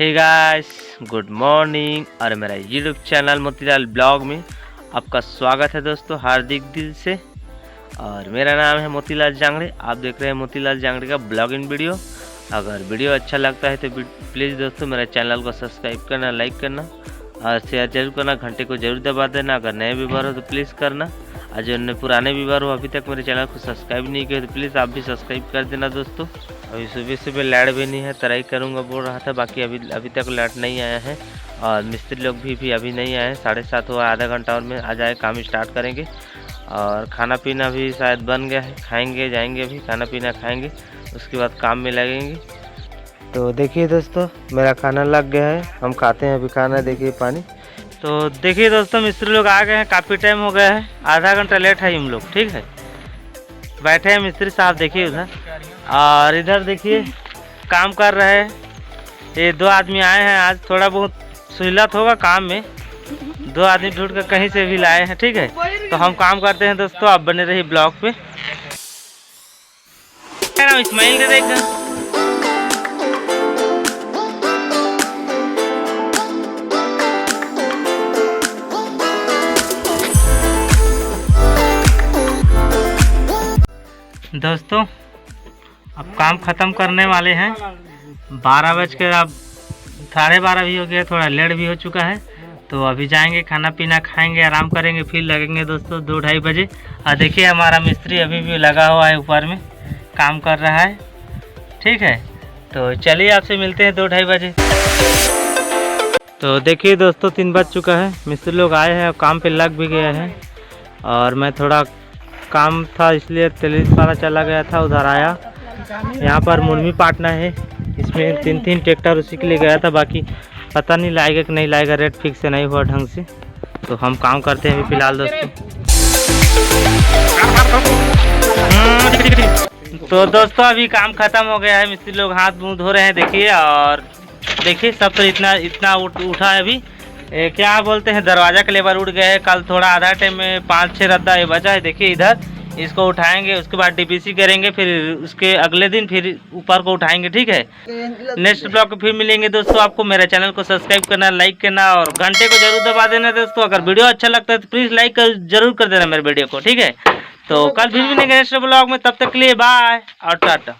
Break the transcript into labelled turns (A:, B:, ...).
A: Hey guys, good morning. और मेरा YouTube channel Motilal blog में आपका स्वागत है दोस्तों, हार्दिक दिल से। और मेरा नाम है मोतीलाल जांगड़े। आप देख रहे हैं मोतीलाल जांगड़े का ब्लॉगिंग वीडियो। अगर वीडियो अच्छा लगता है तो प्लीज़ दोस्तों मेरे चैनल को सब्सक्राइब करना, लाइक करना और शेयर जरूर करना। घंटे को जरूर दबा देना। अगर नए व्यूवर हो तो प्लीज़ करना, और जो पुराने व्यूवर हो अभी तक मेरे चैनल को सब्सक्राइब नहीं किया तो प्लीज़ आप भी सब्सक्राइब कर देना दोस्तों। अभी सुबह सुबह लाइट भी नहीं है, तराई करूँगा बोल रहा था, बाकी अभी तक लाइट नहीं आया है। और मिस्त्री लोग भी अभी नहीं आए हैं। 7:30 हुआ, आधा घंटा और में आ जाए, काम स्टार्ट करेंगे। और खाना पीना भी शायद बन गया है, खाएंगे, जाएंगे अभी खाना पीना खाएंगे, उसके बाद काम में लगेंगे। तो देखिए दोस्तों, मेरा खाना लग गया है, हम खाते हैं अभी खाना। देखिए पानी। तो देखिए दोस्तों, मिस्त्री लोग आ गए हैं, काफ़ी टाइम हो गया है, आधा घंटा लेट है हम लोग। ठीक है, बैठे हैं मिस्त्री साहब, देखिए उधर। और इधर देखिए काम कर रहे हैं। ये 2 आदमी आए हैं, आज थोड़ा बहुत सहूलत होगा काम में। 2 आदमी ढूंढ कर कहीं से भी लाए हैं। ठीक है, तो हम काम करते हैं दोस्तों, आप बने रहिए ब्लॉग पे। इस्माइल दे देगा। दोस्तों अब काम ख़त्म करने वाले हैं। 12 बज के अब 12:30 भी हो गया, थोड़ा लेट भी हो चुका है। तो अभी जाएंगे, खाना पीना खाएंगे, आराम करेंगे, फिर लगेंगे दोस्तों 2-2:30 बजे। और देखिए हमारा मिस्त्री अभी भी लगा हुआ है, ऊपर में काम कर रहा है। ठीक है, तो चलिए आपसे मिलते हैं 2-2:30 बजे। तो देखिए दोस्तों 3 बज चुका है, मिस्त्री लोग आए हैं और काम पे लग भी गए हैं। और मैं थोड़ा काम था इसलिए तेलीपाड़ा चला गया था, उधर आया। यहाँ पर मुर्मी पाटना है, इसमें 3 ट्रैक्टर उसी के लिए गया था। बाकी पता नहीं लाएगा कि नहीं लाएगा, रेट फिक्स नहीं हुआ ढंग से। तो हम काम करते हैं अभी फिलहाल दोस्तों। तो दोस्तों अभी काम खत्म हो गया है, मिस्त्री लोग हाथ मुँह धो रहे हैं। देखिए, और देखिए सब तो इतना उठा है अभी। क्या बोलते हैं, दरवाज़ा का लेबर उठ गया है। कल थोड़ा आधा टाइम में 5-6 रद्दा ये बचा है। देखिए इधर, इसको उठाएंगे, उसके बाद डीपीसी करेंगे, फिर उसके अगले दिन फिर ऊपर को उठाएंगे। ठीक है, नेक्स्ट ब्लॉग फिर मिलेंगे दोस्तों। आपको मेरे चैनल को सब्सक्राइब करना, लाइक करना और घंटे को जरूर दबा देना दोस्तों। अगर वीडियो अच्छा लगता है तो प्लीज़ लाइक जरूर कर देना मेरे वीडियो को। ठीक है, तो कल फिर मिलेंगे नेक्स्ट ब्लॉग में, तब तक के लिए बाय और टाटा।